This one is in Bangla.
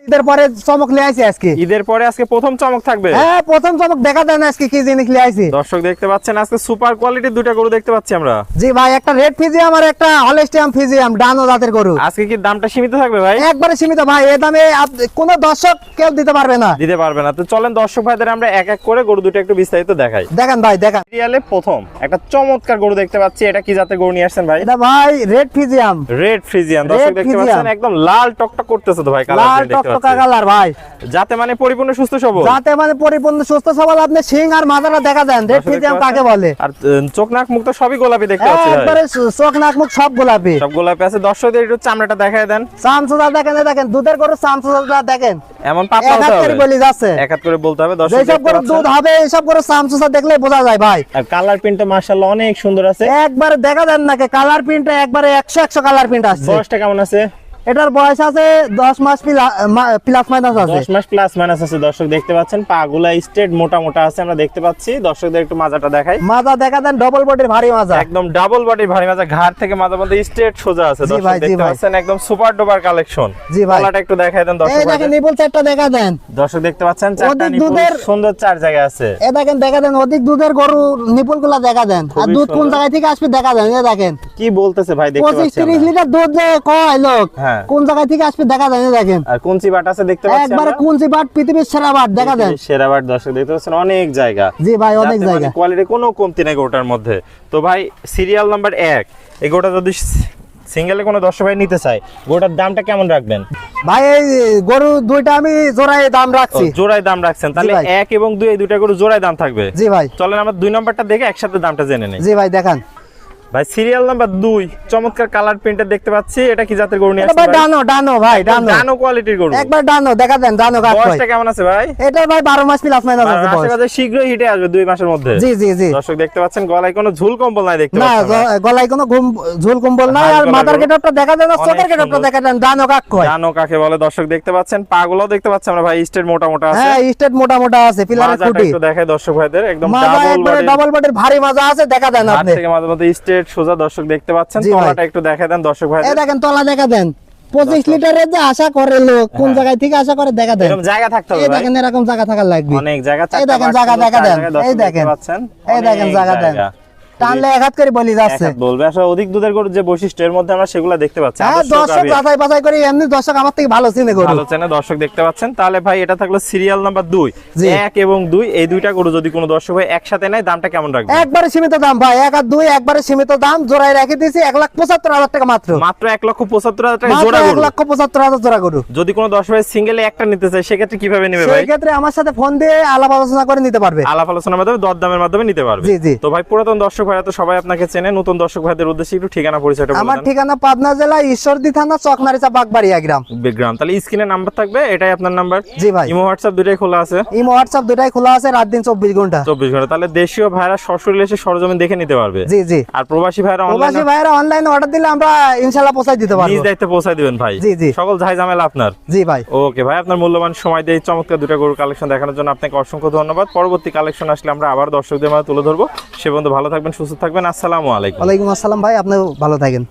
ঈদের পরে চমক নিয়ে আইছি আজকে। ঈদের পরে আজকে প্রথম চমক থাকবে। হ্যাঁ, প্রথম চমক দেখা দেন আজকে কি জিনিস নিয়ে আইছি। দর্শক দেখতে পাচ্ছেন আজকে সুপার কোয়ালিটির দুইটা গরু দেখতে পাচ্ছি আমরা। জি ভাই, একটা রেড ফিজিয়াম আর একটা হলস্টিয়ান ফিজিয়াম, ডানো জাতের গরু। আজকে কি দামটা সীমিত থাকবে ভাই? একবারে সীমিত ভাই, এই দামে কোন দর্শক কেউ দিতে পারবে না। তো চলেন দর্শক ভাইদের আমরা এক এক করে গরু দুটো একটু বিস্তারিত দেখাই। দেখেন ভাই, দেখেন। সিরিয়ালে প্রথম একটা চমৎকার গরু দেখতে পাচ্ছি। এটা কি জাতের গরু নিয়ে আসছেন ভাই? এটা ভাই রেড ফিজিয়াম। রেড ফ্রিজিয়ান দর্শক দেখতে পাচ্ছেন, একদম লাল টকটক করতেছে তো ভাই, কালার লাল দেখতে টকটকা পাচ্ছেন। কালার ভাই, যাতে মানে পরিপূর্ণ সুস্থ সবল। যাতে মানে পরিপূর্ণ সুস্থ সবল। আপনি সিং আর মাথাটা দেখা দেন, রেড ফিজিয়াম কাকে বলে। আর চোখ নাক মুখ তো সবই গোলাপি দেখতে পাচ্ছি ভাই। একবারে চোখ নাক মুখ সব গোলাপি, সব গোলাপি আছে। দর্শকদের একটু চামড়াটা দেখায় দেন। চামচুদা দেখেন, দেখেন দুধের গরু চামচুদা দেখেন, এমন পাতলা হতে হবে, বলি যাচ্ছে এক হাত করে বলতে হবে। দর্শক যেসব গরু দুধ হবে এইসব গরু চামচুদা দেখলে বোঝা যায় ভাই। আর কালার প্রিন্টটা মাশাআল্লাহ অনেক সুন্দর আছে। একবারে দেখা দেন নাকি কালার প্রিন্ট, একবারে 100 কালার প্রিন্ট আছে। বয়সটা কেমন আছে? এটার বয়স আছে 10 মাস প্লাস মাইনাস আছে। 10 মাস প্লাস মাইনাস আছে। দর্শক দেখতে পাচ্ছেন পাগুলা স্ট্রেট মোটা মোটা আছে, আমরা দেখতে পাচ্ছি। দর্শকদের একটু মাজাটা দেখাই। মাজা দেখা দেন, ডবল বডির ভারী মাজা, একদম ডাবল বডির ভারী মাজা, ঘাড় থেকে মাজা পর্যন্ত স্ট্রেট সোজা আছে। দর্শক দেখতে পাচ্ছেন একদম সুপার ডুপার কালেকশন। জি ভাই, গলাটা একটু দেখাই দেন দর্শক। এই দেখেন নিপুল চারটা দেখা দেন। দর্শক দেখতে পাচ্ছেন চারটা নিপুল সুন্দর চার জায়গায় আছে। এই দেখেন দেখা দেন, অধিক দুধের গরু নিপুলগুলা দেখা দেন। আর দুধ কোন জায়গা থেকে আসবে দেখা দেন। এই দেখেন কি বলতেছে ভাই, দেখতে পাচ্ছেন 25-30 লিটার দুধ যে কয় লোক, কোন জায়গা থেকে আসবে দেখা দেন। এই দেখেন আর কুঞ্চি বাট আছে দেখতে পাচ্ছেন, একবারে কুঞ্চি বাট, পৃথিবীর সেরা বাট দেখা দেন। সেরা বাট দর্শক দেখতে পাচ্ছেন, অনেক জায়গা। জি ভাই, অনেক জায়গা। কোয়ালিটি কোনো কমতি নাই গোটার মধ্যে। তো ভাই সিরিয়াল নাম্বার 1 এই গোটা যদি সিঙ্গেলে কোনো দর্শক ভাই নিতে চায়, গোটার দামটা কেমন রাখবেন ভাই? এই গরু দুইটা আমি জোড়ায় দাম রাখছি। জোড়ায় দাম রাখছেন, তাহলে 1 এবং 2 এই দুইটা গরু জোড়ায় দাম থাকবে। জি ভাই, চলেন আমরা 2 নাম্বারটা দেখে একসাথে দামটা জেনে নেই। জি ভাই দেখান। ভাই সিরিয়াল নাম্বার 2 চমৎকার কালার প্রিন্টার দেখতে পাচ্ছি। এটা কি জাতের গরু নিয়ে আসছে ভাই? ভাই ডানো, ডানো ভাই, ডানো, ডানো কোয়ালিটির গরু। একবার ডানো দেখা দেন। ডানো কাট ভাই, বয়সটা কেমন আছে ভাই? এটা ভাই 12 মাস প্লাস মাইনাস আছে বয়স। আশা করি শীঘ্রই হিটে আসবে 2 মাসের মধ্যে। জি জি জি। দর্শক দেখতে পাচ্ছেন গলায় কোনো ঝুল কম্বল নাই দেখতে না, পাচ্ছেন। গলায় কোনো ঝুল কম্বল নাই। আর মাথার গেটআপটা দেখা দেন, চোখের গেটআপটা দেখা দেন। ডানো কাক কয়, ডানো কাকে বলে দর্শক দেখতে পাচ্ছেন। পাগুলো দেখতে পাচ্ছেন আমরা ভাই, স্টেট মোটা মোটা আছে। হ্যাঁ, স্টেট মোটা মোটা আছে, পিলারের খুঁটি। একটু দেখাই দর্শক ভাইদের, একদম ডাবল বডির ভারী মাজা আছে দেখা দেন আপনি। হাত থেকে মাঝে মধ্যে স্টেট সোজা দর্শক দেখতে পাচ্ছেন। তলাটা একটু দেখাই দেন দর্শক ভাইদের। এই দেখেন তলা দেখা দেন। 25 লিটারের যে আশা করে লোক, কোন জায়গা থেকে আশা করে দেখা দেন। এরকম জায়গা থাকতে হবে এই ভাই। দেখেন এরকম জায়গা থাকা লাগবে। অনেক জায়গা। এই দেখেন জায়গা দেখা দেন। এই দেখেন পাচ্ছেন, এই দেখেন জায়গা দেন। টানলে এক হাত করে বলি যাচ্ছে। বলবে আসলে অধিক দুধের গরুর যে বৈশিষ্ট্য, এর মধ্যে আমরা সেগুলো দেখতে পাচ্ছি। হ্যাঁ, দর্শক যাচাই বাছাই করে, এমনি দর্শক আমার থেকে ভালো চিনে গরু, ভালো চেনে দর্শক দেখতে পাচ্ছেন। তাহলে ভাই এটা থাকলো সিরিয়াল নাম্বার 2 1 এবং 2 এই দুইটা গরু যদি কোনো দর্শক ভাই একসাথে নেয়, দামটা কেমন রাখবে? একবারে সীমিত দাম ভাই, 1 আর 2 একবারে সীমিত দাম। জোড়ায় রেখে দিয়েছি 1,75,000 টাকা মাত্র। মাত্র 1,75,000 টাকা জোড়া গরু। 1,75,000 জোড়া গরু। যদি কোনো দর্শক ভাই সিঙ্গেলে একটা নিতে চায়, সেক্ষেত্রে কিভাবে নেবে ভাই? সেই ক্ষেত্রে আমার সাথে ফোন দিয়ে আলাপ আলোচনা করে নিতে পারবে। আলাপ আলোচনার মাধ্যমে, দরদামের মাধ্যমে নিতে পারবে। জি জি। তো ভাই পুরাতন দর্শক ভাইরা তো সবাই আপনাকে চেনে, নতুন দর্শক ভাইদের উদ্দেশ্যে একটু ঠিকানা পরিচয়টা বলে দেন। আমার ঠিকানা পাবনা জেলা ঈশ্বরদী থানা চকনারিচা বাগবাড়িয়া গ্রাম। গ্রাম। তাহলে স্ক্রিনে নাম্বার থাকবে, এটাই আপনার নাম্বার? জি ভাই। ইমো হোয়াটসঅ্যাপ দুটাই খোলা আছে? ইমো হোয়াটসঅ্যাপ দুটাই খোলা আছে, রাত দিন 24 ঘন্টা। 24 ঘন্টা। তাহলে দেশীয় ভাইরা সরাসরি এসে সরজমিন দেখে নিতে পারবে। জি জি। আর প্রবাসী ভাইরা অনলাইনে অর্ডার দিলে আমরা ইনশাআল্লাহ পৌঁছে দিতে পারবো। নিজ দায়িত্বে পৌঁছে দিবেন ভাই। জি জি। সকল ঝাই ঝামেলা আপনার। জি ভাই। ওকে ভাই, আপনার মূল্যবান সময় দিয়ে চমৎকার দুটো গরুর কালেকশন দেখানোর জন্য আপনাকে অসংখ্য ধন্যবাদ। পরবর্তী কালেকশন আসলে আমরা আবার দর্শকদের মাঝে তুলে ধরবো। সে পর্যন্ত ভালো থাকবেন, সুস্থ থাকবেন। আসসালামু আলাইকুম। ওয়ালাইকুম আসসালাম ভাই, আপনিও ভালো থাকেন।